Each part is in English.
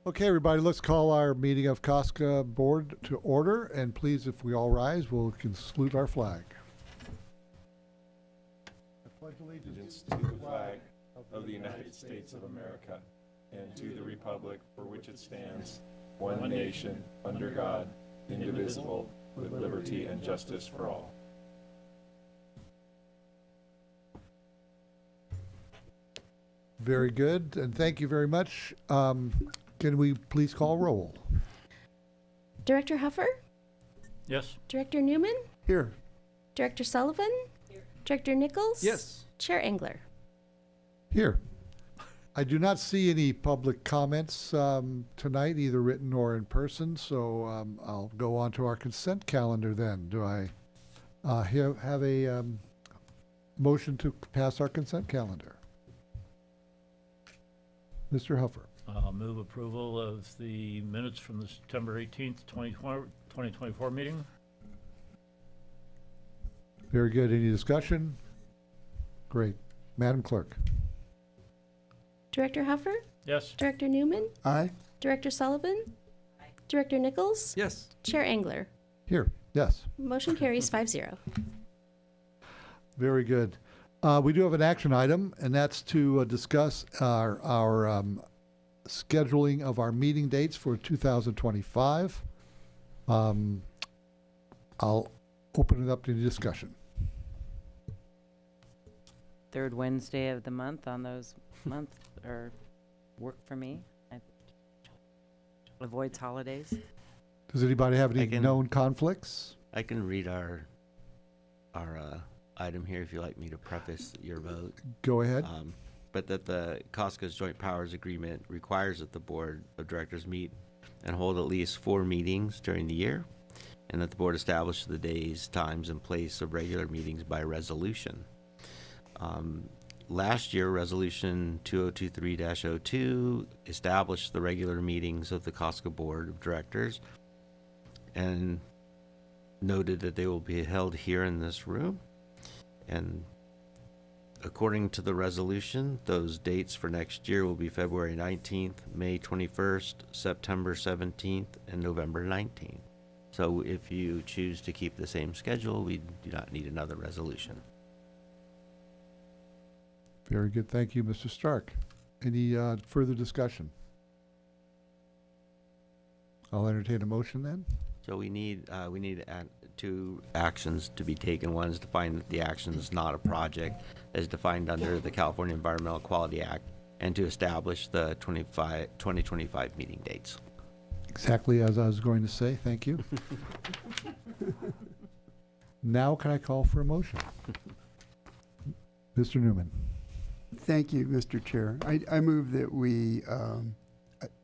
Okay, everybody, let's call our meeting of COSCA board to order. And please, if we all rise, we'll salute our flag. I pledge Allegiance to the flag of the United States of America and to the republic for which it stands, one nation, under God, indivisible, with liberty and justice for all. Very good, and thank you very much. Can we please call roll? Director Huffer? Yes. Director Newman? Here. Director Sullivan? Here. Director Nichols? Yes. Chair Engler? Here. I do not see any public comments tonight, either written or in person, so I'll go on to our consent calendar then. Do I have a motion to pass our consent calendar? Mr. Huffer. I'll move approval of the minutes from the September 18th, 2024 meeting. Very good. Any discussion? Great. Madam Clerk. Director Huffer? Yes. Director Newman? Aye. Director Sullivan? Aye. Director Nichols? Yes. Chair Engler? Here. Yes. Motion carries 5-0. Very good. We do have an action item, and that's to discuss our scheduling of our meeting dates for 2025. I'll open it up to discussion. Third Wednesday of the month on those months or work for me. Avoids holidays. Does anybody have any known conflicts? I can read our item here if you'd like me to preface your vote. Go ahead. But that the COSCA's Joint Powers Agreement requires that the Board of Directors meet and hold at least 4 meetings during the year, and that the Board establish the days, times, and place of regular meetings by resolution. Last year, Resolution 2023-02 established the regular meetings of the COSCA Board of Directors and noted that they will be held here in this room. And according to the resolution, those dates for next year will be February 19th, May 21st, September 17th, and November 19th. So if you choose to keep the same schedule, we do not need another resolution. Very good. Thank you, Mr. Stark. Any further discussion? I'll entertain a motion then. So we need 2 actions to be taken. One is to find that the action is not a project as defined under the California Environmental Quality Act, and to establish the 2025 meeting dates. Exactly as I was going to say. Thank you. Now can I call for a motion? Mr. Newman. Thank you, Mr. Chair. I move that we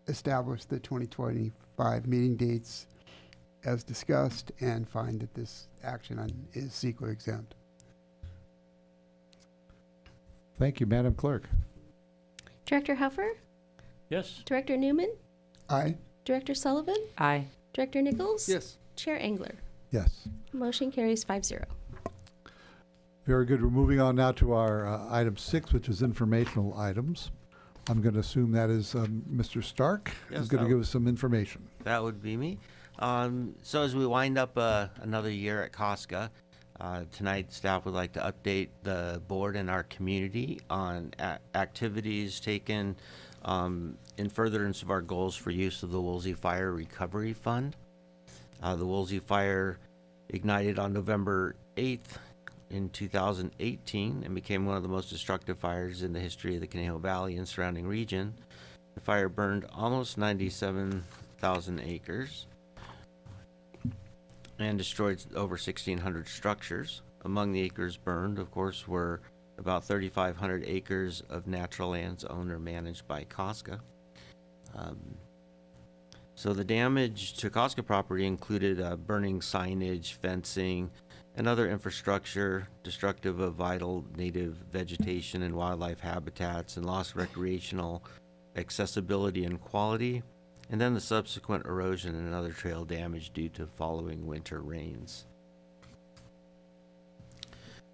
establish the 2025 meeting dates as discussed and find that this action is CEQA exempt. Thank you, Madam Clerk. Director Huffer? Yes. Director Newman? Aye. Director Sullivan? Aye. Director Nichols? Yes. Chair Engler? Yes. Motion carries 5-0. Very good. We're moving on now to our item 6, which is informational items. I'm going to assume that is Mr. Stark Yes, is going to give us some information. That would be me. So as we wind up another year at COSCA, tonight staff would like to update the board and our community on activities taken in furtherance of our goals for use of the Woolsey Fire Recovery Fund. The Woolsey Fire ignited on November 8th in 2018 and became one of the most destructive fires in the history of the Conejo Valley and surrounding region. The fire burned almost 97,000 acres and destroyed over 1,600 structures. Among the acres burned, of course, were about 3,500 acres of natural lands owned or managed by COSCA. So the damage to COSCA property included burning signage, fencing, and other infrastructure, destructive of vital native vegetation and wildlife habitats, and lost recreational accessibility and quality, and then the subsequent erosion and other trail damage due to following winter rains.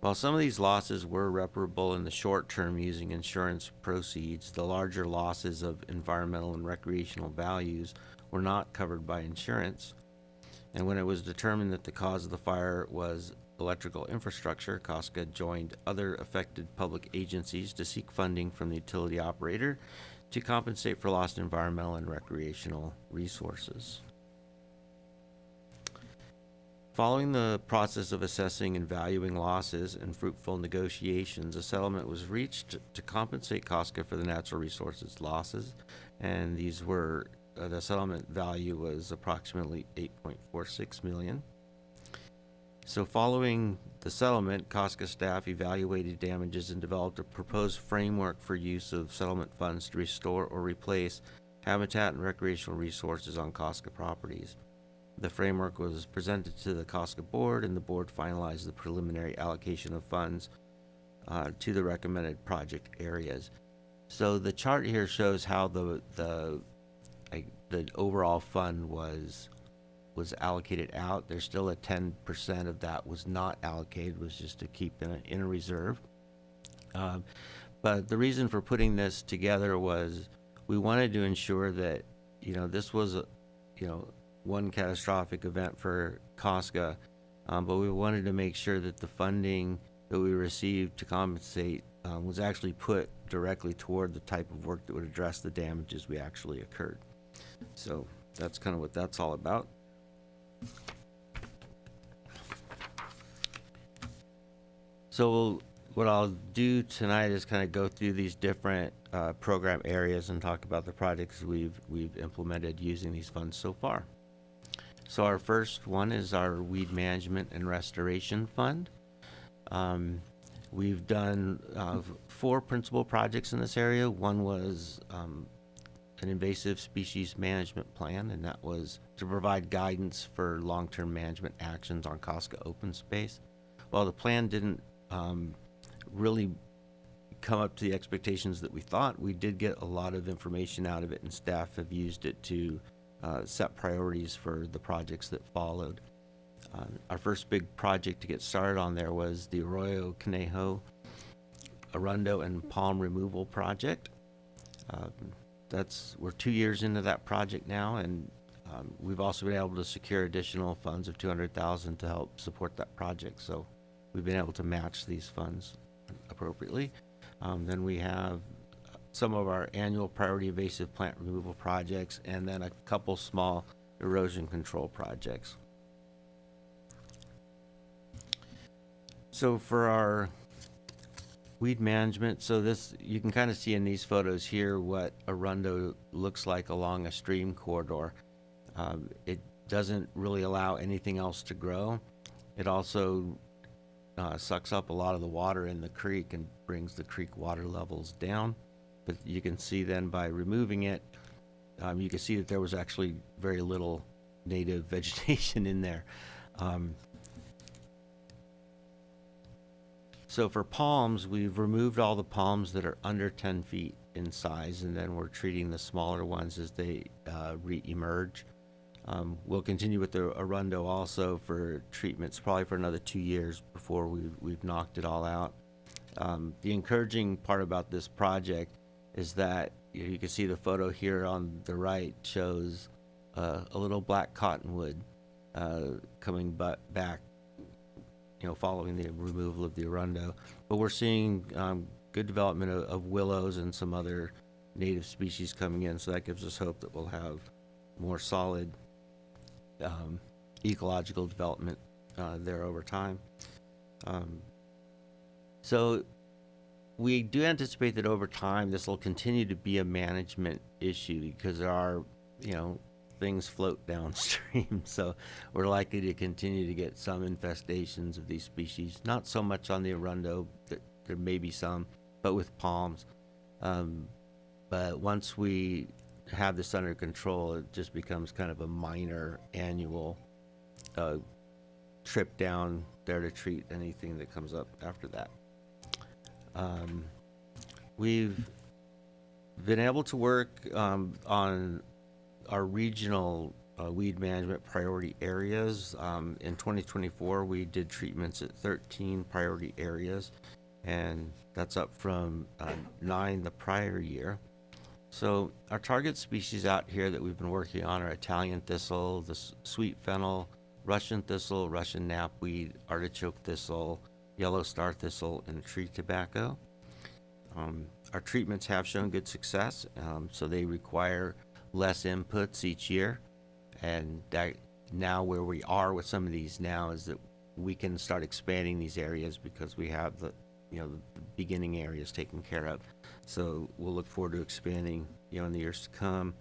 While some of these losses were reparable in the short term using insurance proceeds, the larger losses of environmental and recreational values were not covered by insurance. And when it was determined that the cause of the fire was electrical infrastructure, COSCA joined other affected public agencies to seek funding from the utility operator to compensate for lost environmental and recreational resources. Following the process of assessing and valuing losses and fruitful negotiations, a settlement was reached to compensate COSCA for the natural resources losses, and these were the settlement value was approximately $8.46 million. So following the settlement, COSCA staff evaluated damages and developed a proposed framework for use of settlement funds to restore or replace habitat and recreational resources on COSCA properties. The framework was presented to the COSCA board, and the board finalized the preliminary allocation of funds to the recommended project areas. So the chart here shows how the overall fund was allocated out. There's still a 10% of that was not allocated, was just to keep in a reserve. But the reason for putting this together was we wanted to ensure that, this was one catastrophic event for COSCA, but we wanted to make sure that the funding that we received to compensate was actually put directly toward the type of work that would address the damages we actually occurred. So that's kind of what that's all about. So what I'll do tonight is kind of go through these different program areas and talk about the projects we've implemented using these funds so far. So our first one is our Weed Management and Restoration Fund. We've done 4 principal projects in this area. One was an invasive species management plan, and that was to provide guidance for long-term management actions on COSCA open space. While the plan didn't really come up to the expectations that we thought, we did get a lot of information out of it, and staff have used it to set priorities for the projects that followed. Our first big project to get started on there was the Arroyo Conejo, Arundo, and Palm Removal Project. We're 2 years into that project now, and we've also been able to secure additional funds of $200,000 to help support that project. So we've been able to match these funds appropriately. Then we have some of our annual priority invasive plant removal projects, and then a couple small erosion control projects. So for our weed management, so this, you can kind of see in these photos here what Arundo looks like along a stream corridor. It doesn't really allow anything else to grow. It also sucks up a lot of the water in the creek and brings the creek water levels down. But you can see then by removing it, you can see that there was actually very little native vegetation in there. So for palms, we've removed all the palms that are under 10 feet in size, and then we're treating the smaller ones as they re-emerge. We'll continue with the Arundo also for treatments, probably for another 2 years before we've knocked it all out. The encouraging part about this project is that you can see the photo here on the right shows a little black cottonwood coming back, following the removal of the Arundo. But we're seeing good development of willows and some other native species coming in, so that gives us hope that we'll have more solid ecological development there over time. So we do anticipate that over time this will continue to be a management issue because there are, things float downstream. So we're likely to continue to get some infestations of these species. Not so much on the Arundo, there may be some, but with palms. But once we have this under control, it just becomes kind of a minor annual trip down there to treat anything that comes up after that. We've been able to work on our regional weed management priority areas. In 2024, we did treatments at 13 priority areas, and that's up from 9 the prior year. So our target species out here that we've been working on are Italian thistle, the sweet fennel, Russian thistle, Russian knapweed, artichoke thistle, yellow star thistle, and tree tobacco. Our treatments have shown good success, so they require less inputs each year. And that now where we are with some of these now is that we can start expanding these areas because we have the beginning areas taken care of. So we'll look forward to expanding, in the years to come.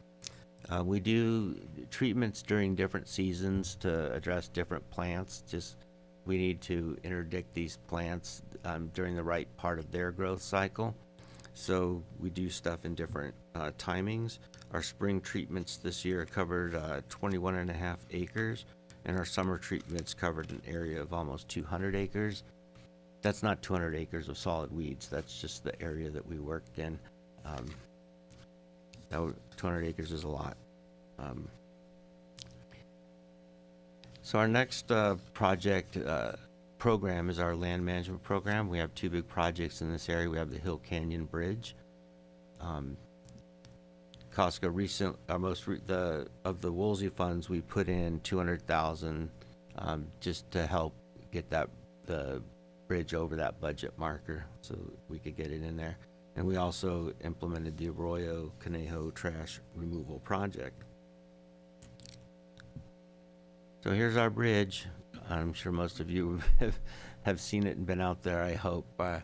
We do treatments during different seasons to address different plants. Just we need to interdict these plants during the right part of their growth cycle. So we do stuff in different timings. Our spring treatments this year covered 21.5 acres, and our summer treatments covered an area of almost 200 acres. That's not 200 acres of solid weeds. That's just the area that we worked in. 200 acres is a lot. So our next program is our land management program. We have 2 big projects in this area. We have the Hill Canyon Bridge. COSCA of the Woolsey funds, we put in $200,000 just to help get the bridge over that budget marker so we could get it in there. And we also implemented the Arroyo Conejo trash removal project. So here's our bridge. I'm sure most of you have seen it and been out there, I hope. But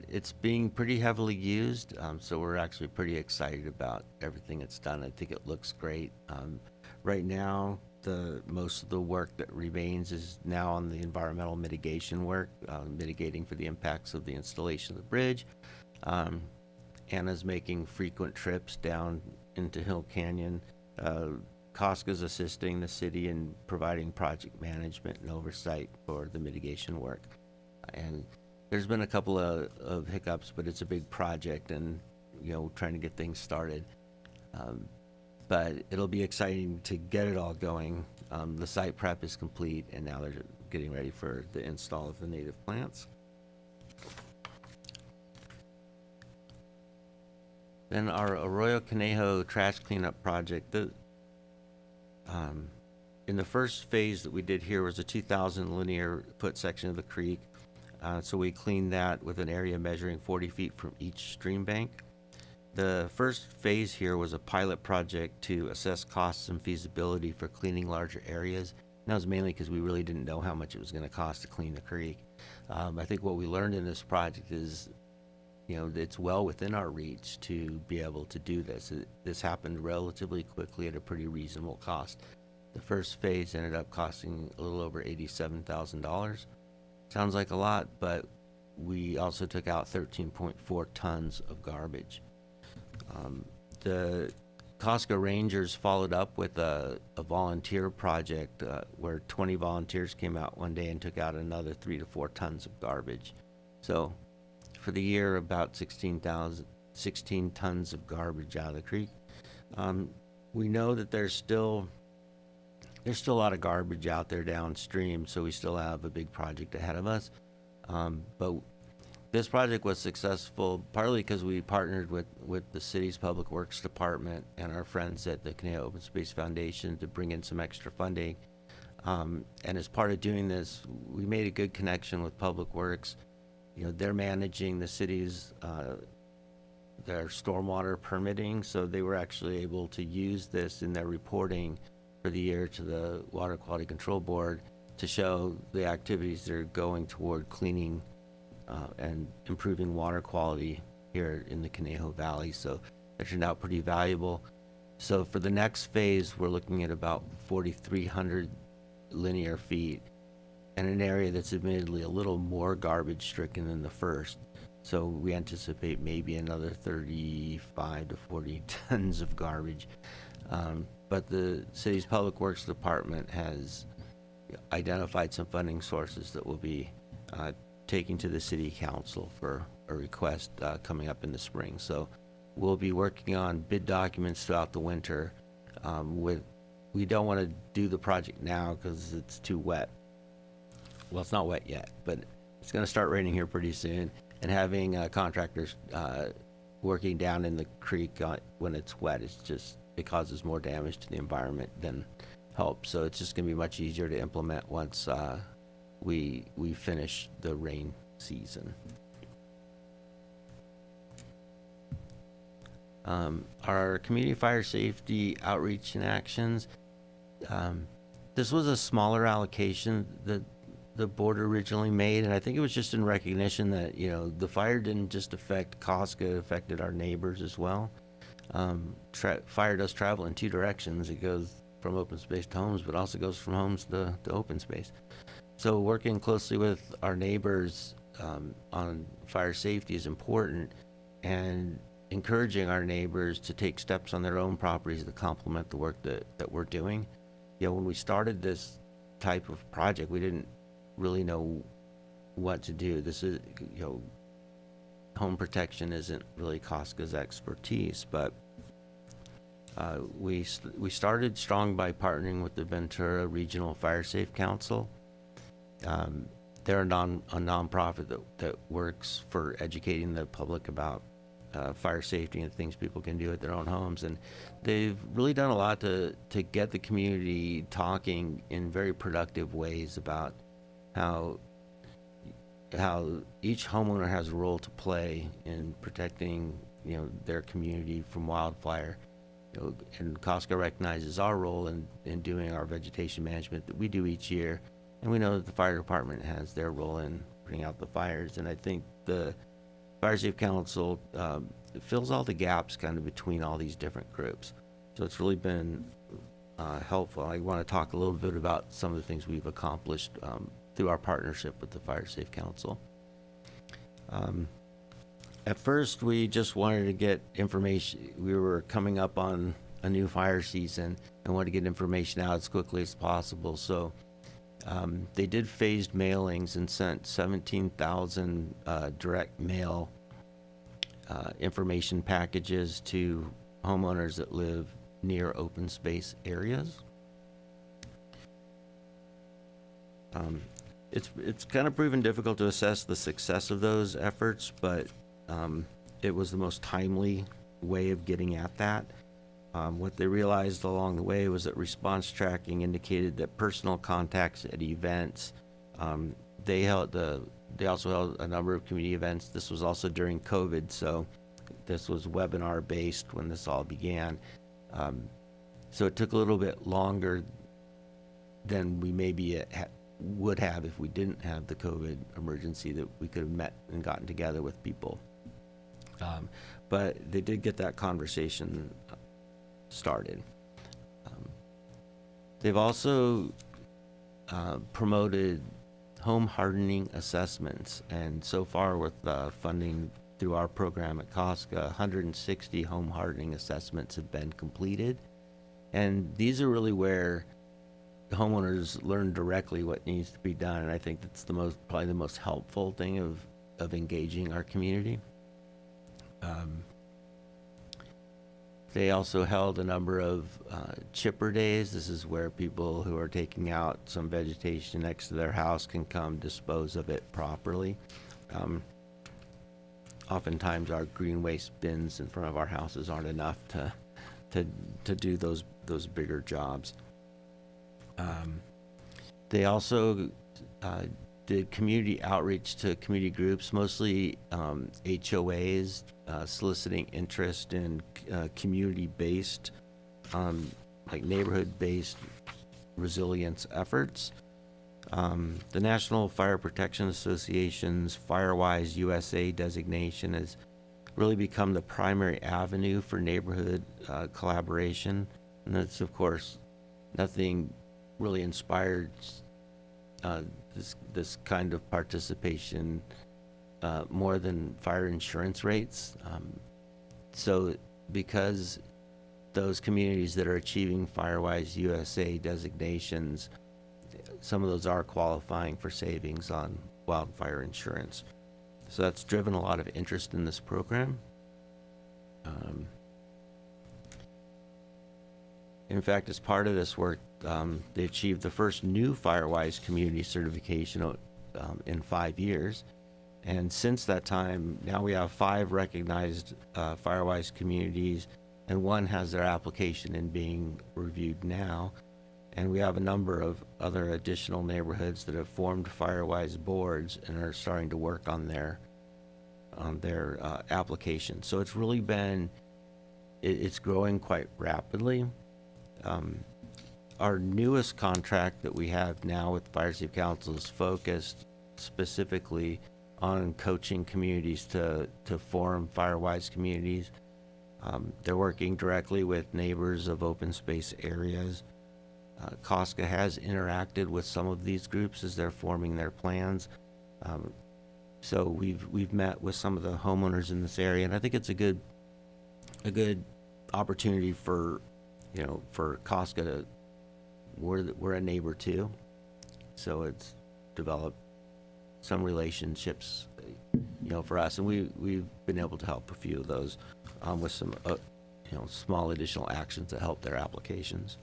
it's being pretty heavily used, so we're actually pretty excited about everything it's done. I think it looks great. Right now, most of the work that remains is now on the environmental mitigation work, mitigating for the impacts of the installation of the bridge. Anna's making frequent trips down into Hill Canyon. COSCA's assisting the city in providing project management and oversight for the mitigation work. And there's been a couple of hiccups, but it's a big project and, trying to get things started. But it'll be exciting to get it all going. The site prep is complete, and now they're getting ready for the install of the native plants. Then our Arroyo Conejo trash cleanup project. In the first phase that we did here was a 2,000 linear foot section of the creek. So we cleaned that with an area measuring 40 feet from each stream bank. The first phase here was a pilot project to assess costs and feasibility for cleaning larger areas. And that was mainly because we really didn't know how much it was going to cost to clean the creek. I think what we learned in this project is, it's well within our reach to be able to do this. This happened relatively quickly at a pretty reasonable cost. The first phase ended up costing a little over $87,000. Sounds like a lot, but we also took out 13.4 tons of garbage. The COSCA Rangers followed up with a volunteer project where 20 volunteers came out one day and took out another 3 to 4 tons of garbage. So for the year, about 16 tons of garbage out of the creek. We know that there's still a lot of garbage out there downstream, so we still have a big project ahead of us. But this project was successful partly because we partnered with the city's public works department and our friends at the Conejo Open Space Foundation to bring in some extra funding. And as part of doing this, we made a good connection with public works. They're managing the city's their stormwater permitting, so they were actually able to use this in their reporting for the year to the Water Quality Control Board to show the activities they're going toward cleaning and improving water quality here in the Conejo Valley. So that turned out pretty valuable. So for the next phase, we're looking at about 4,300 linear feet and an area that's admittedly a little more garbage stricken than the first. So we anticipate maybe another 35 to 40 tons of garbage. But the city's public works department has identified some funding sources that will be taking to the city council for a request coming up in the spring. So we'll be working on bid documents throughout the winter we don't want to do the project now because it's too wet. Well, it's not wet yet, but it's going to start raining here pretty soon. And having contractors working down in the creek when it's wet, it causes more damage to the environment than help. So it's just going to be much easier to implement once we finish the rain season. Our community fire safety outreach and actions. This was a smaller allocation that the board originally made, and I think it was just in recognition that, the fire didn't just affect COSCA, it affected our neighbors as well. Fire does travel in two directions. It goes from open space to homes, but also goes from homes to open space. So working closely with our neighbors on fire safety is important, and encouraging our neighbors to take steps on their own properties to complement the work that we're doing. When we started this type of project, we didn't really know what to do. This is, home protection isn't really COSCA's expertise, but we started strong by partnering with the Ventura Regional Fire Safe Council. They're a nonprofit that works for educating the public about fire safety and things people can do at their own homes, and they've really done a lot to get the community talking in very productive ways about how each homeowner has a role to play in protecting their community from wildfire. And COSCA recognizes our role in doing our vegetation management that we do each year, and we know that the fire department has their role in putting out the fires. And I think the Fire Safe Council fills all the gaps kind of between all these different groups. So it's really been helpful. I want to talk a little bit about some of the things we've accomplished through our partnership with the Fire Safe Council. At first, we just wanted to get information. We were coming up on a new fire season and wanted to get information out as quickly as possible. So they did phased mailings and sent 17,000 direct mail information packages to homeowners that live near open space areas. It's kind of proven difficult to assess the success of those efforts, but it was the most timely way of getting at that. What they realized along the way was that response tracking indicated that personal contacts at events, they also held a number of community events. This was also during COVID, so this was webinar based when this all began. So it took a little bit longer than we maybe would have if we didn't have the COVID emergency, that we could have met and gotten together with people. But they did get that conversation started. They've also promoted home hardening assessments, and so far with funding through our program at COSCA, 160 home hardening assessments have been completed, and these are really where the homeowners learn directly what needs to be done, and I think that's probably the most helpful thing of engaging our community. They also held a number of chipper days. This is where people who are taking out some vegetation next to their house can come dispose of it properly. Oftentimes our green waste bins in front of our houses aren't enough to do those bigger jobs. They also did community outreach to community groups, mostly HOAs, soliciting interest in community-based, like neighborhood-based resilience efforts. The National Fire Protection Association's FireWise USA designation has really become the primary avenue for neighborhood collaboration, and that's, of course, nothing really inspired this kind of participation more than fire insurance rates. So because those communities that are achieving FireWise USA designations, some of those are qualifying for savings on wildfire insurance. So that's driven a lot of interest in this program. In fact, as part of this work, they achieved the first new Firewise community certification in 5 years. And since that time, now we have 5 recognized Firewise communities, and 1 has their application in being reviewed now. And we have a number of other additional neighborhoods that have formed Firewise boards and are starting to work on their application. So it's really been, it's growing quite rapidly. Our newest contract that we have now with Fire Safe Council is focused specifically on coaching communities to form Firewise communities. They're working directly with neighbors of open space areas. COSCA has interacted with some of these groups as they're forming their plans. So we've met with some of the homeowners in this area, and I think it's a good opportunity for COSCA to, we're a neighbor too, so it's developed some relationships, for us, and we've been able to help a few of those with some small additional actions to help their applications.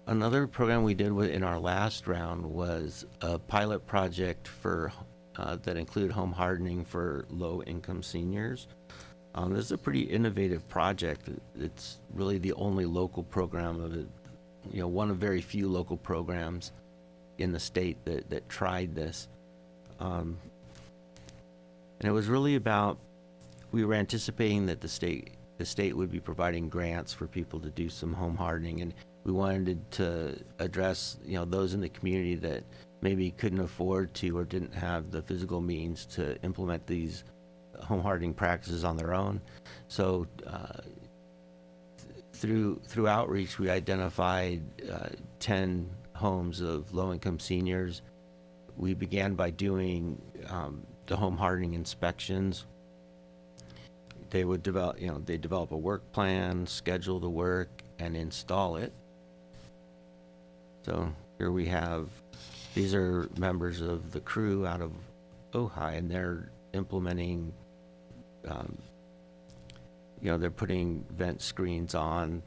Another program we did in our last round was a pilot project for that included home hardening for low-income seniors. This is a pretty innovative project. It's really the only local program of it, one of very few local programs in the state that tried this. And it was really about, we were anticipating that the state would be providing grants for people to do some home hardening, and we wanted to address, those in the community that maybe couldn't afford to or didn't have the physical means to implement these home hardening practices on their own. So through outreach, we identified 10 homes of low-income seniors. We began by doing the home hardening inspections. They would develop, they develop a work plan, schedule the work, and install it. So here we have, these are members of the crew out of Ojai, and they're implementing, they're putting vent screens on.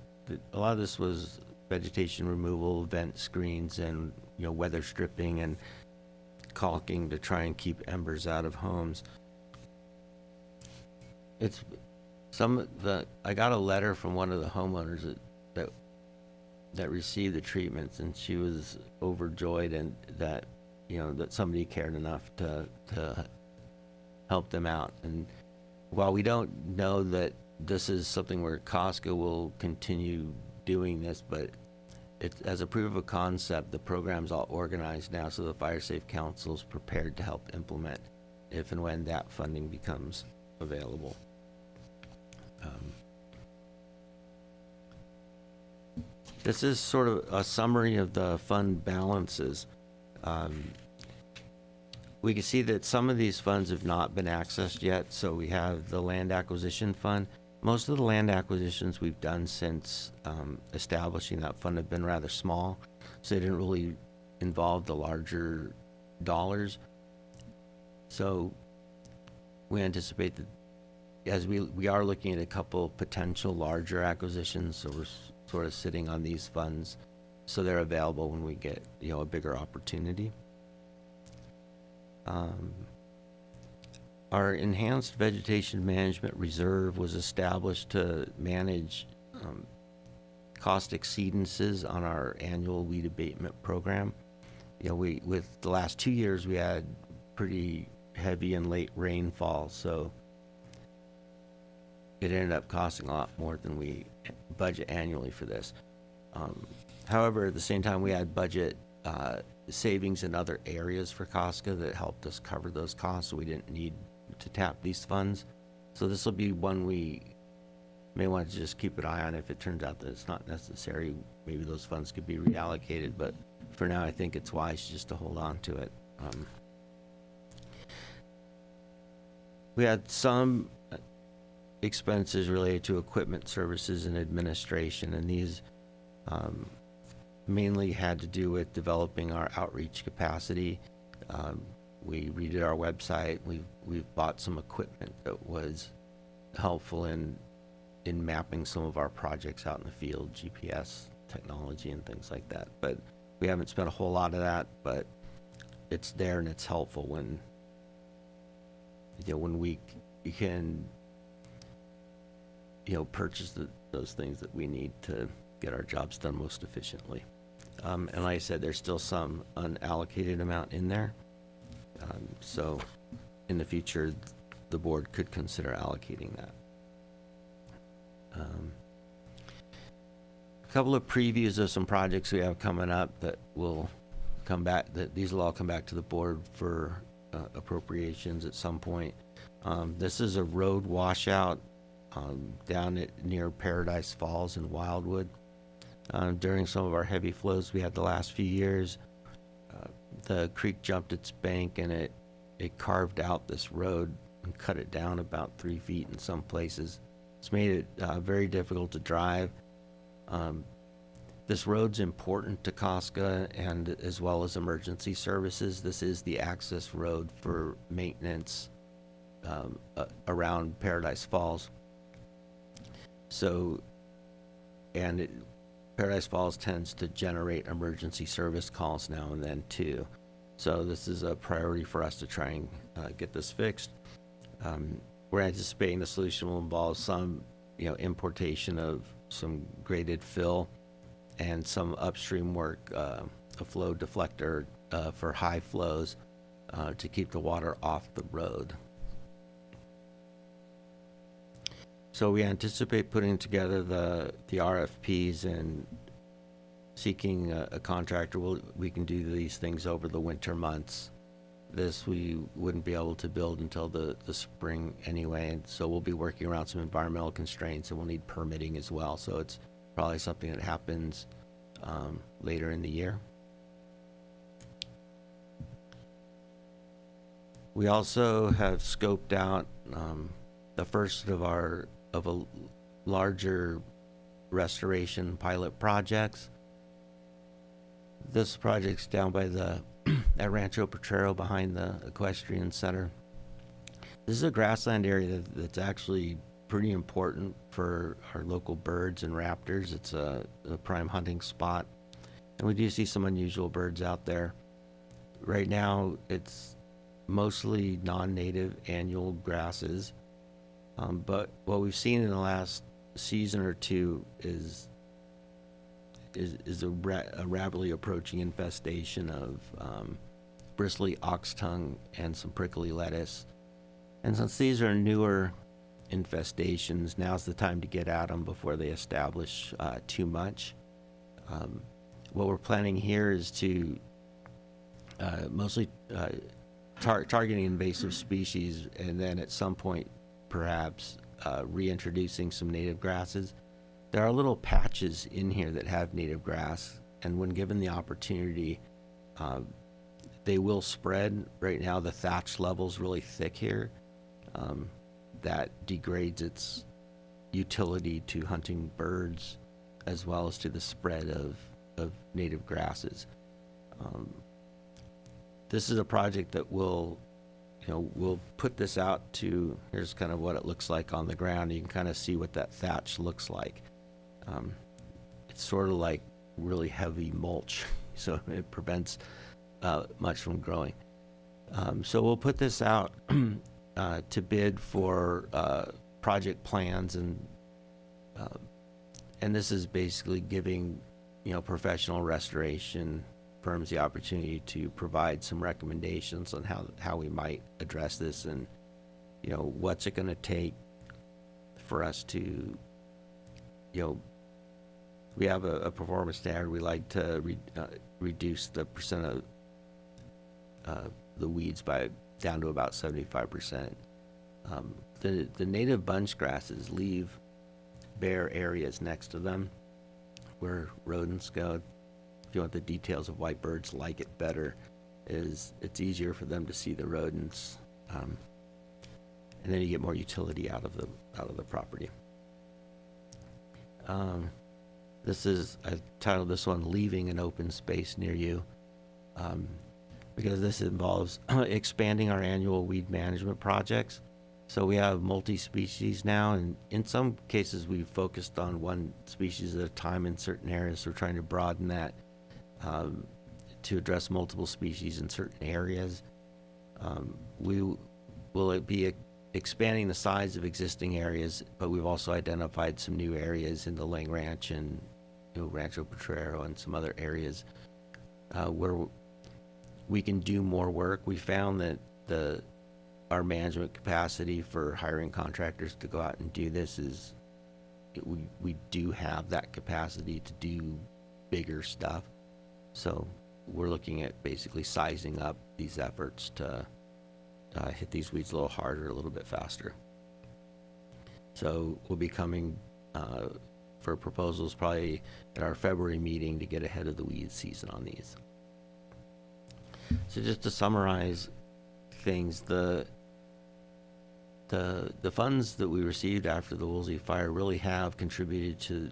A lot of this was vegetation removal, vent screens, and, weather stripping and caulking to try and keep embers out of homes. I got a letter from one of the homeowners that received the treatments, and she was overjoyed and that somebody cared enough to help them out. And while we don't know that this is something where COSCA will continue doing this, but as a proof of concept, the program's all organized now, so the Fire Safe Council is prepared to help implement if and when that funding becomes available. This is sort of a summary of the fund balances. We can see that some of these funds have not been accessed yet. So we have the land acquisition fund. Most of the land acquisitions we've done since establishing that fund have been rather small, so they didn't really involve the larger dollars. So we anticipate that as we are looking at a couple potential larger acquisitions, so we're sort of sitting on these funds so they're available when we get a bigger opportunity. Our enhanced vegetation management reserve was established to manage cost exceedances on our annual weed abatement program. With the last 2 years we had pretty heavy and late rainfall, so it ended up costing a lot more than we budget annually for this. However, at the same time, we had budget savings in other areas for COSCA that helped us cover those costs, so we didn't need to tap these funds. So this will be one we may want to just keep an eye on. If it turns out that it's not necessary, maybe those funds could be reallocated, but for now I think it's wise just to hold on to it. We had some expenses related to equipment services and administration, and these mainly had to do with developing our outreach capacity. We redid our website. We've bought some equipment that was helpful in in mapping some of our projects out in the field, GPS technology and things like that. But we haven't spent a whole lot of that, but it's there and it's helpful when, when we can, purchase those things that we need to get our jobs done most efficiently. And like I said, there's still some unallocated amount in there. So in the future, the board could consider allocating that. A couple of previews of some projects we have coming up that will come back, that these will all come back to the board for appropriations at some point. This is a road washout down near Paradise Falls in Wildwood. During some of our heavy flows we had the last few years, the creek jumped its bank and it carved out this road and cut it down about 3 feet in some places. It's made it very difficult to drive. This road's important to COSCA and as well as emergency services. This is the access road for maintenance around Paradise Falls. So, Paradise Falls tends to generate emergency service calls now and then too. So this is a priority for us to try and get this fixed. We're anticipating the solution will involve some, importation of some graded fill and some upstream work, a flow deflector for high flows to keep the water off the road. So we anticipate putting together the RFPs and seeking a contractor. We can do these things over the winter months. This we wouldn't be able to build until the spring anyway, and so we'll be working around some environmental constraints, and we'll need permitting as well. So it's probably something that happens later in the year. We also have scoped out the first of a larger restoration pilot projects. This project's down by at Rancho Potrero behind the equestrian center. This is a grassland area that's actually pretty important for our local birds and raptors. It's a prime hunting spot, and we do see some unusual birds out there. Right now, it's mostly non-native annual grasses, but what we've seen in the last season or two is a rapidly approaching infestation of bristly oxtongue and some prickly lettuce. And since these are newer infestations, now's the time to get at them before they establish too much. What we're planning here is to mostly targeting invasive species, and then at some point perhaps reintroducing some native grasses. There are little patches in here that have native grass, and when given the opportunity, they will spread. Right now the thatch level's really thick here. That degrades its utility to hunting birds as well as to the spread of native grasses. This is a project that we'll put this out to, here's kind of what it looks like on the ground. You can kind of see what that thatch looks like. It's sort of like really heavy mulch, so it prevents much from growing. So we'll put this out to bid for project plans, and this is basically giving professional restoration firms the opportunity to provide some recommendations on how we might address this, and what's it going to take for us to we have a performance standard. We like to reduce the percent of the weeds down to about 75%. The native bunch grasses leave bare areas next to them where rodents go. If you want the details of why birds like it better, is it's easier for them to see the rodents, and then you get more utility out of the property. I titled this one "Leaving an Open Space Near You," because this involves expanding our annual weed management projects. So we have multi-species now, and in some cases we've focused on one species at a time in certain areas. We're trying to broaden that to address multiple species in certain areas. We will be expanding the size of existing areas, but we've also identified some new areas in the Lang Ranch and Rancho Potrero and some other areas where we can do more work. We found that our management capacity for hiring contractors to go out and do this is, we do have that capacity to do bigger stuff. So we're looking at basically sizing up these efforts to hit these weeds a little harder, a little bit faster. So we'll be coming for proposals probably at our February meeting to get ahead of the weed season on these. So just to summarize things, the funds that we received after the Woolsey fire really have contributed to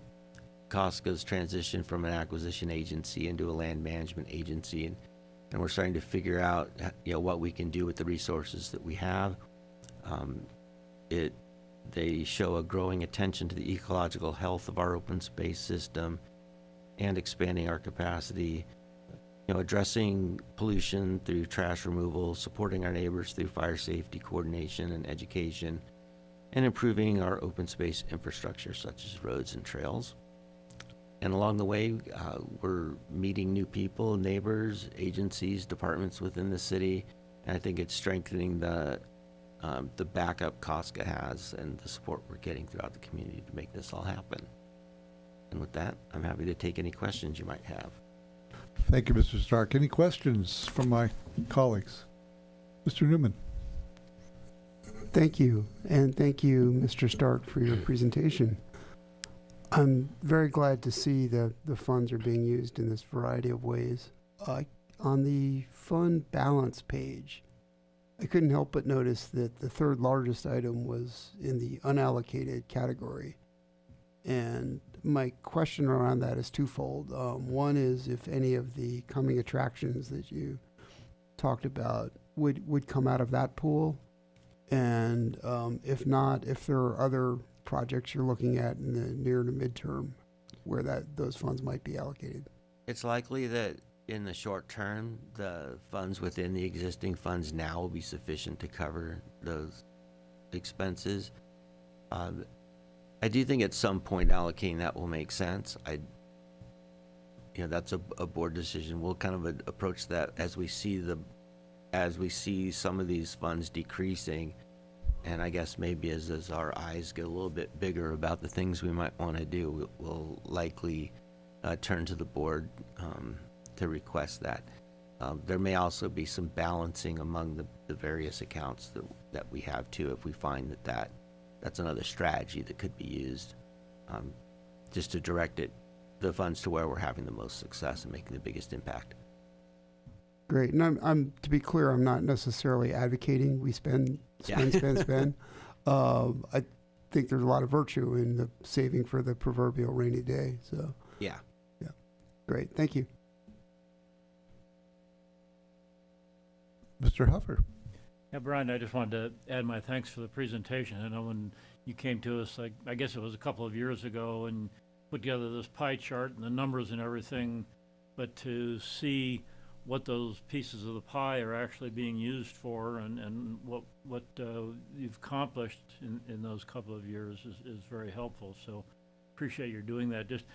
COSCA's transition from an acquisition agency into a land management agency, and we're starting to figure out what we can do with the resources that we have. They show a growing attention to the ecological health of our open space system and expanding our capacity, addressing pollution through trash removal, supporting our neighbors through fire safety coordination and education, and improving our open space infrastructure such as roads and trails. And along the way, we're meeting new people, neighbors, agencies, departments within the city, and I think it's strengthening the backup COSCA has and the support we're getting throughout the community to make this all happen. And with that, I'm happy to take any questions you might have. Thank you, Mr. Stark. Any questions from my colleagues? Mr. Newman. Thank you, and thank you, Mr. Stark, for your presentation. I'm very glad to see that the funds are being used in this variety of ways. On the fund balance page, I couldn't help but notice that the third largest item was in the unallocated category. And my question around that is twofold. One is if any of the coming attractions that you talked about would come out of that pool. And if not, if there are other projects you're looking at in the near to midterm where those funds might be allocated. It's likely that in the short term, the funds within the existing funds now will be sufficient to cover those expenses. I do think at some point allocating that will make sense. That's a board decision. We'll kind of approach that as we see some of these funds decreasing, and I guess maybe as our eyes get a little bit bigger about the things we might want to do, we'll likely turn to the board to request that. There may also be some balancing among the various accounts that we have too, if we find that's another strategy that could be used, just to direct the funds to where we're having the most success and making the biggest impact. Great. And I'm to be clear, I'm not necessarily advocating we spend. I think there's a lot of virtue in the saving for the proverbial rainy day. So yeah. Great. Thank you. Mr. Huffer. Yeah, Brian, I just wanted to add my thanks for the presentation. I know when you came to us, I guess it was a couple of years ago, and put together this pie chart and the numbers and everything, but to see what those pieces of the pie are actually being used for and what you've accomplished in those couple of years is very helpful. So appreciate your doing that. Just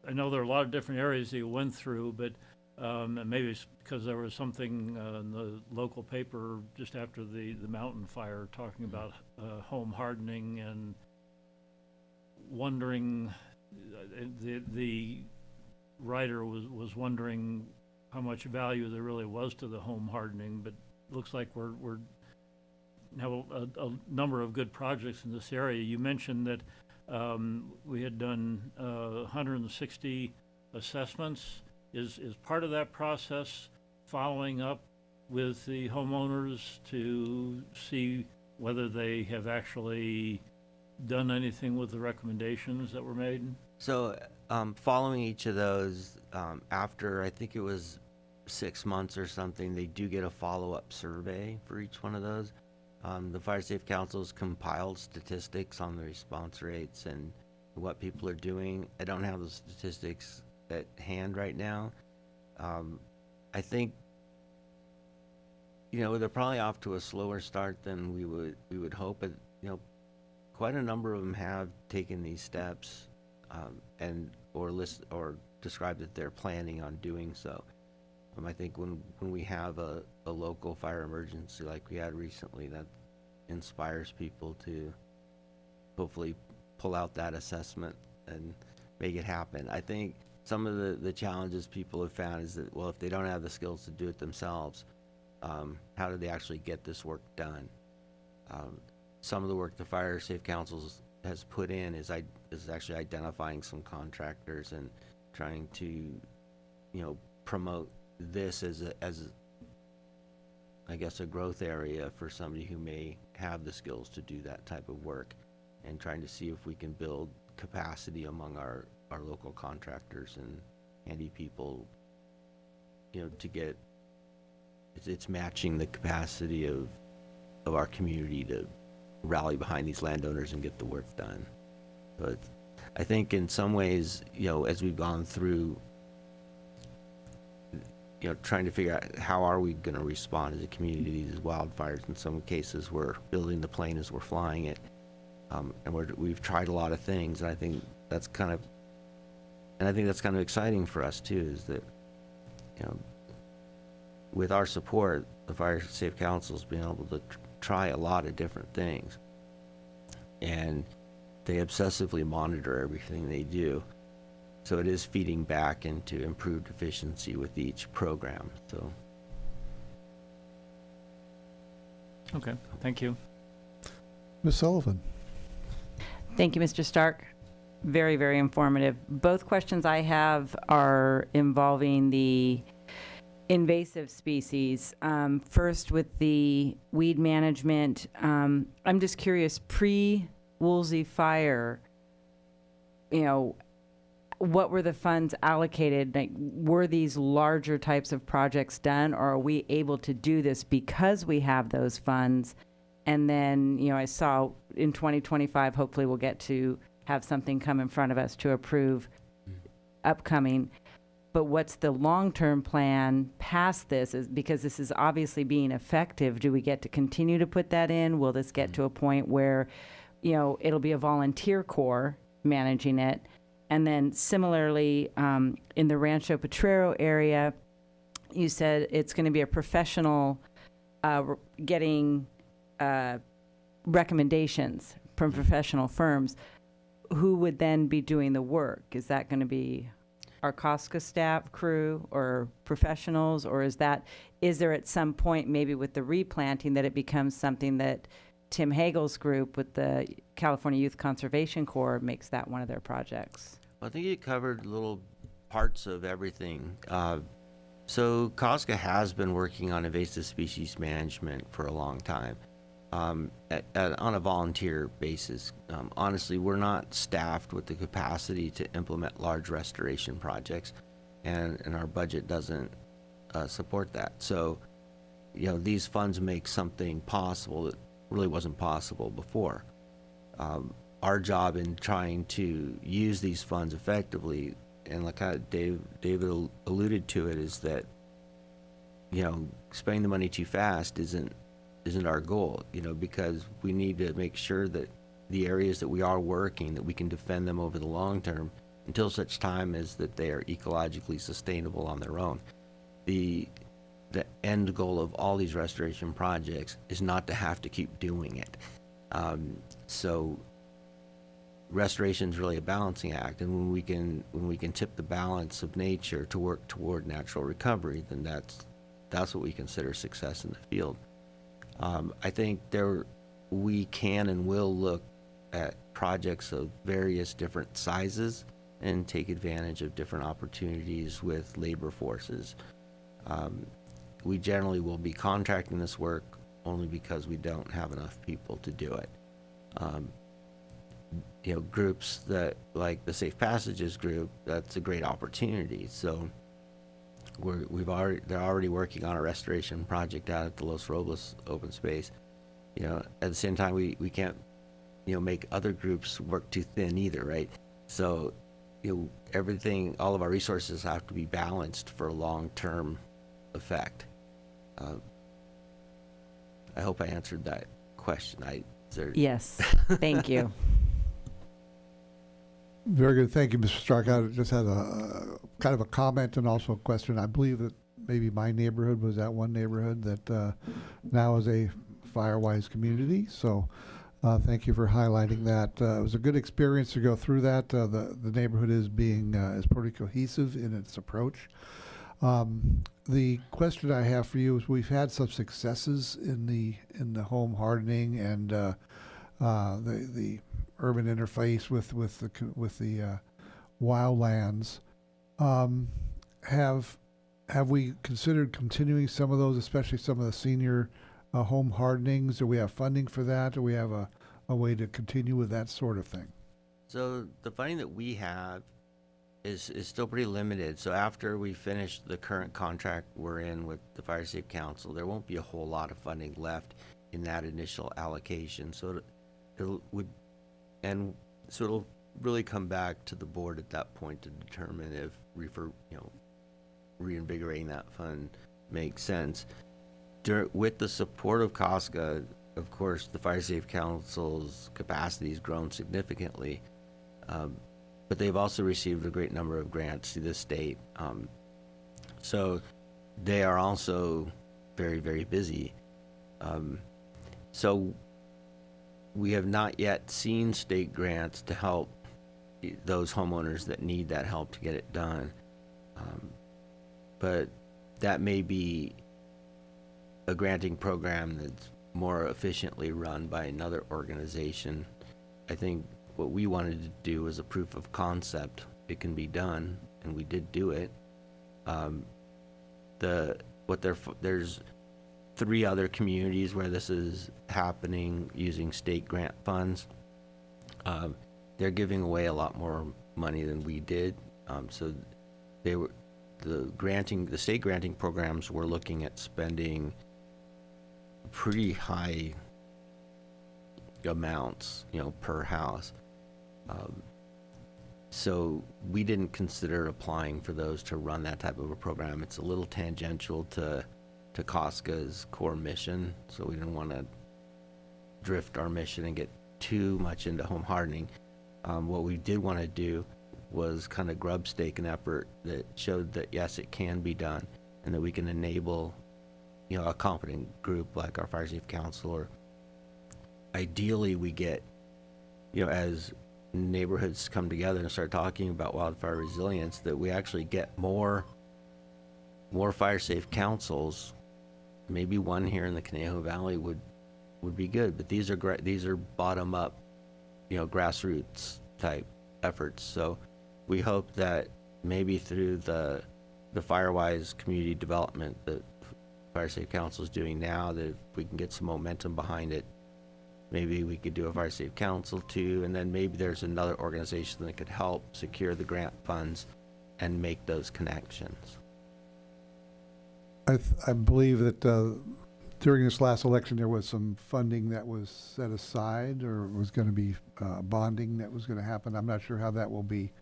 I know there are a lot of different areas that you went through, but and maybe it's because there was something in the local paper just after the mountain fire talking about home hardening and wondering, the writer was wondering how much value there really was to the home hardening, but looks like we're have a number of good projects in this area. You mentioned that we had done 160 assessments. Is part of that process following up with the homeowners to see whether they have actually done anything with the recommendations that were made? So following each of those, after I think it was 6 months or something, they do get a follow-up survey for each one of those. The Fire Safe Council's compiled statistics on the response rates and what people are doing. I don't have those statistics at hand right now. I think, they're probably off to a slower start than we would hope, but, quite a number of them have taken these steps, or described that they're planning on doing so. I think when we have a local fire emergency like we had recently, that inspires people to hopefully pull out that assessment and make it happen. I think some of the challenges people have found is that, well, if they don't have the skills to do it themselves, how do they actually get this work done? Some of the work the Fire Safe Council has put in is actually identifying some contractors and trying to, promote this as I guess a growth area for somebody who may have the skills to do that type of work, and trying to see if we can build capacity among our local contractors and handy people, to get, it's matching the capacity of our community to rally behind these landowners and get the work done. But I think in some ways, as we've gone through, trying to figure out how are we going to respond as a community to these wildfires. In some cases, we're building the plane as we're flying it, and we've tried a lot of things. And I think that's kind of exciting for us too. Is that, with our support, the Fire Safe Council's been able to try a lot of different things, and they obsessively monitor everything they do. So it is feeding back into improved efficiency with each program. So. Okay, thank you. Ms. Sullivan? Thank you, Mr. Stark. Very, very informative. Both questions I have are involving the invasive species. First, with the weed management, I'm just curious, pre-Woolsey fire, what were the funds allocated? Like, were these larger types of projects done, or are we able to do this because we have those funds? And then, I saw in 2025, hopefully we'll get to have something come in front of us to approve upcoming. But what's the long-term plan past this? Because this is obviously being effective. Do we get to continue to put that in? Will this get to a point where, it'll be a volunteer corps managing it? And then similarly, in the Rancho Potrero area, you said it's going to be a professional getting recommendations from professional firms. Who would then be doing the work? Is that going to be our COSCA staff, crew, or professionals? Or is there at some point, maybe with the replanting, that it becomes something that Tim Hagel's group with the California Youth Conservation Corps makes that one of their projects? I think you covered little parts of everything. So COSCA has been working on invasive species management for a long time, on a volunteer basis. Honestly, we're not staffed with the capacity to implement large restoration projects, and our budget doesn't support that. So, these funds make something possible that really wasn't possible before. Our job in trying to use these funds effectively, and like David alluded to it, is that, spending the money too fast isn't our goal, because we need to make sure that the areas that we are working, that we can defend them over the long term until such time as that they are ecologically sustainable on their own. The end goal of all these restoration projects is not to have to keep doing it. So restoration is really a balancing act, and when we can tip the balance of nature to work toward natural recovery, then that's what we consider success in the field. I think we can and will look at projects of various different sizes and take advantage of different opportunities with labor forces. We generally will be contracting this work only because we don't have enough people to do it. Groups that, like the Safe Passages group, that's a great opportunity. So they're already working on a restoration project out at the Los Robles open space, at the same time, we can't, make other groups work too thin either, right? So, everything, all of our resources have to be balanced for long-term effect. I hope I answered that question. Yes, thank you. Very good. Thank you, Mr. Stark. I just had a kind of a comment and also a question. I believe that maybe my neighborhood was that one neighborhood that now is a Firewise community. So thank you for highlighting that. It was a good experience to go through that. The neighborhood is pretty cohesive in its approach. The question I have for you is we've had some successes in the home hardening and the urban interface with the wildlands. Have we considered continuing some of those, especially some of the senior home hardenings? Do we have funding for that? Do we have a way to continue with that sort of thing? So the funding that we have is still pretty limited. So after we finish the current contract we're in with the Fire Safe Council, there won't be a whole lot of funding left in that initial allocation. So it'll really come back to the board at that point to determine if reinvigorating that fund makes sense. With the support of COSCA, of course, the Fire Safe Council's capacity has grown significantly. But they've also received a great number of grants through the state. So they are also very, very busy. So we have not yet seen state grants to help those homeowners that need that help to get it done. But that may be a granting program that's more efficiently run by another organization. I think what we wanted to do was a proof of concept. It can be done, and we did do it. There's 3 other communities where this is happening using state grant funds. They're giving away a lot more money than we did. So the state granting programs were looking at spending pretty high amounts, per house. So we didn't consider applying for those to run that type of a program. It's a little tangential to COSCA's core mission, so we didn't want to drift our mission and get too much into home hardening. What we did want to do was kind of grub stake an effort that showed that yes, it can be done, and that we can enable, a competent group like our Fire Safe Council, or ideally we get, as neighborhoods come together and start talking about wildfire resilience, that we actually get more fire safe councils. Maybe one here in the Conejo Valley would be good, but these are bottom up, grassroots type efforts. So we hope that maybe through the Firewise community development that Fire Safe Council is doing now, that if we can get some momentum behind it, maybe we could do a Fire Safe Council too, and then maybe there's another organization that could help secure the grant funds and make those connections. I believe that during this last election there was some funding that was set aside, or was going to be bonding that was going to happen. I'm not sure how that will be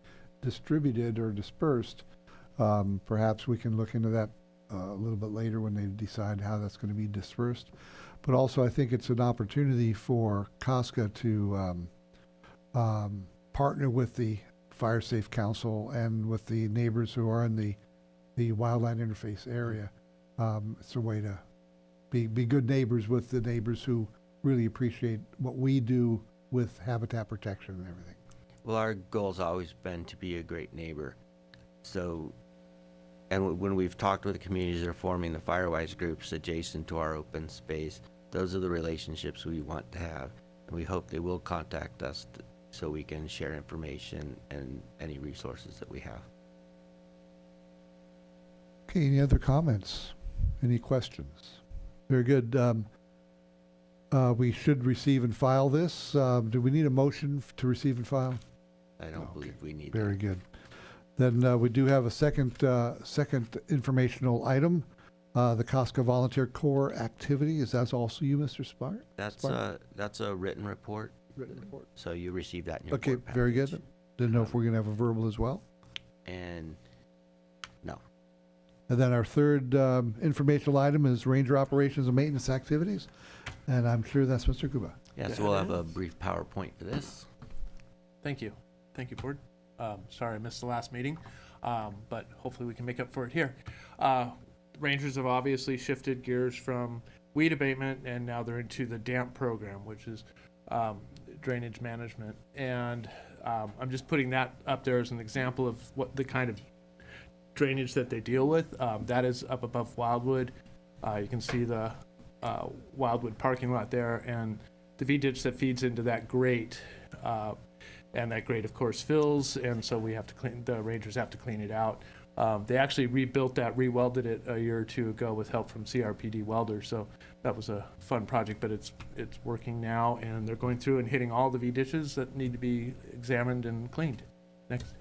distributed or dispersed. Perhaps we can look into that a little bit later when they decide how that's going to be dispersed. But also I think it's an opportunity for COSCA to partner with the Fire Safe Council and with the neighbors who are in the wildland interface area. It's a way to be good neighbors with the neighbors who really appreciate what we do with habitat protection and everything. Well, our goal's always been to be a great neighbor. So, and when we've talked with the communities that are forming the Firewise groups adjacent to our open space, those are the relationships we want to have. And we hope they will contact us so we can share information and any resources that we have. Okay, any other comments? Any questions? Very good. We should receive and file this. Do we need a motion to receive and file? I don't believe we need Very that. good. Then we do have a second informational item. The COSCA Volunteer Corps activity, is that also you, Mr. Spark? That's a written report, Written report. so you received that in your Okay, board very package. good. Didn't know if we're gonna have a verbal as well. And no, And then our third informational item is ranger operations and maintenance activities. And I'm sure that's Mr. Kuba. yeah, so we'll have a brief PowerPoint for this. Thank you. Thank you, Board. Sorry I missed the last meeting, but hopefully we can make up for it here. Rangers have obviously shifted gears from weed abatement, and now they're into the DAMP program, which is drainage management. And I'm just putting that up there as an example of what the kind of drainage that they deal with. That is up above Wildwood. You can see the Wildwood parking lot there, and the V-ditch that feeds into that grate. And that grate, of course, fills, and so we have to clean. The rangers have to clean it out. They actually rebuilt that, re-welded it a year or two ago with help from CRPD welders. So that was a fun project, but it's working now, and they're going through and hitting all the V-ditches that need to be examined and cleaned. Next.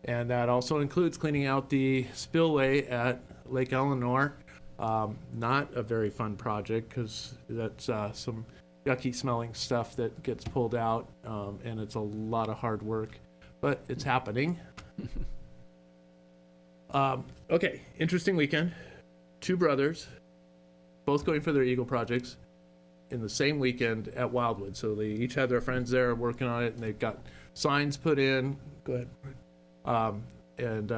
And that also includes cleaning out the spillway at Lake Eleanor. Not a very fun project because that's some yucky smelling stuff that gets pulled out, and it's a lot of hard work, but it's happening. Okay, interesting weekend. Two brothers, both going for their Eagle projects in the same weekend at Wildwood. So they each had their friends there working on it, and they've got signs put in. Go ahead. And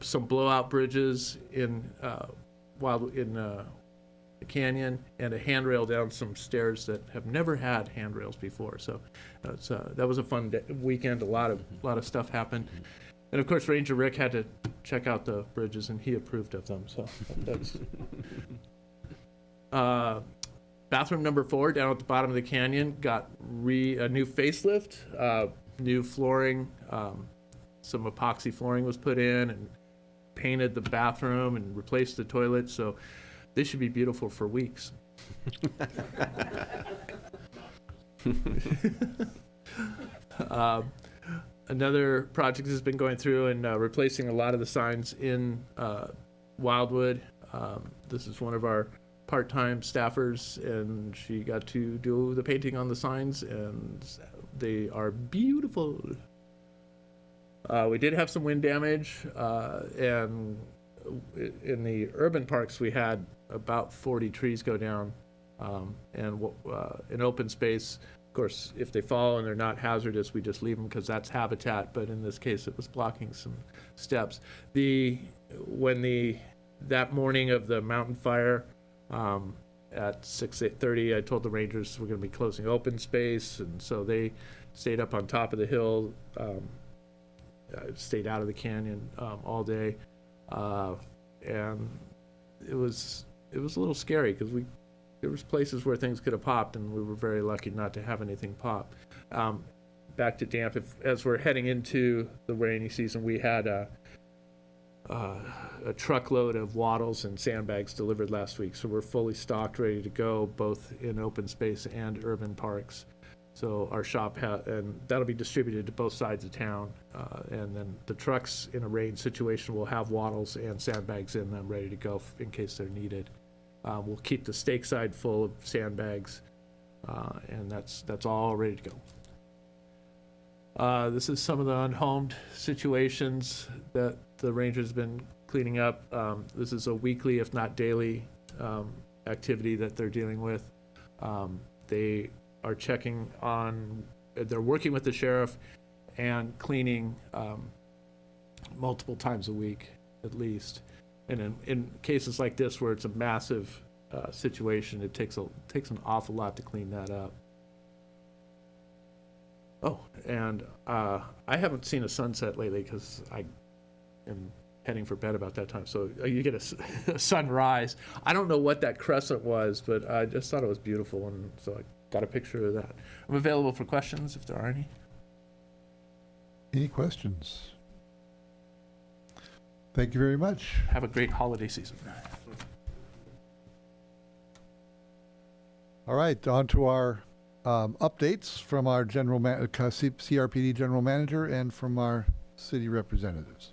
some blowout bridges in Wildwood, in the canyon, and a handrail down some stairs that have never had handrails before. So that was a fun weekend. A lot of stuff happened. And of course, Ranger Rick had to check out the bridges, and he approved of them. So that's bathroom number 4 down at the bottom of the canyon got a new facelift, new flooring. Some epoxy flooring was put in, and painted the bathroom and replaced the toilet. So they should be beautiful for weeks. Another project has been going through and replacing a lot of the signs in Wildwood. This is one of our part-time staffers, and she got to do the painting on the signs, and they are beautiful. We did have some wind damage, and in the urban parks we had about 40 trees go down, and in open space, of course, if they fall and they're not hazardous, we just leave them because that's habitat. But in this case, it was blocking some steps. That morning of the mountain fire, at 8:30, I told the rangers we're going to be closing open space, and so they stayed up on top of the hill, stayed out of the canyon all day, and it was a little scary because there was places where things could have popped, and we were very lucky not to have anything pop. Back to damp, as we're heading into the rainy season, we had a truckload of wattles and sandbags delivered last week, so we're fully stocked, ready to go, both in open space and urban parks. So our shop and that'll be distributed to both sides of town, and then the trucks in a rain situation will have wattles and sandbags in them ready to go in case they're needed. We'll keep the stake side full of sandbags, and that's all ready to go. This is some of the unhomed situations that the Rangers have been cleaning up. This is a weekly, if not daily, activity that they're dealing with. They are checking on, they're working with the sheriff and cleaning multiple times a week at least. And in cases like this where it's a massive situation, it takes an awful lot to clean that up. Oh, and I haven't seen a sunset lately because I am heading for bed about that time. So you get a sunrise. I don't know what that crescent was, but I just thought it was beautiful, and so I got a picture of that. I'm available for questions if there are any. Any questions? Thank you very much. Have a great holiday season. All right, on to our updates from our CRPD general manager and from our city representatives.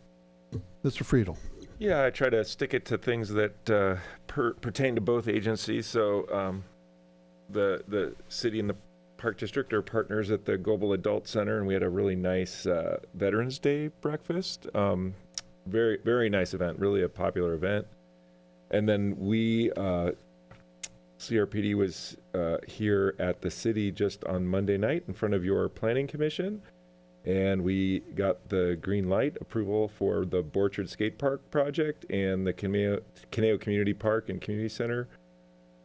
Mr. Friedel. Yeah, I try to stick it to things that pertain to both agencies. So the city and the Park District are partners at the Global Adult Center, and we had a really nice Veterans Day breakfast. Very, very nice event, really a popular event. And then we, CRPD was here at the city just on Monday night in front of your planning commission. And we got the green light approval for the Borchard Skate Park project and the Caneo Community Park and Community Center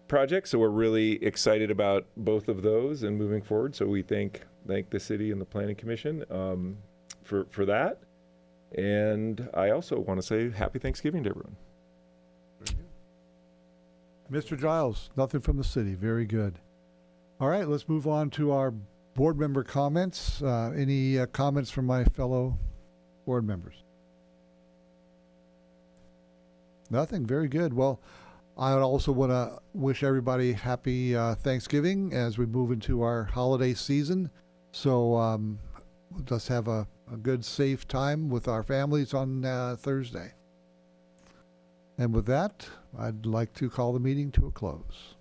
project. So we're really excited about both of those and moving forward. So we thank the city and the planning commission for that. And I also want to say happy Thanksgiving to everyone. Mr. Giles, nothing from the city. Very good. All right, let's move on to our board member comments. Any comments from my fellow board members? Nothing. Very good. Well, I would also want to wish everybody happy Thanksgiving as we move into our holiday season. So let's have a good, safe time with our families on Thursday. And with that, I'd like to call the meeting to a close.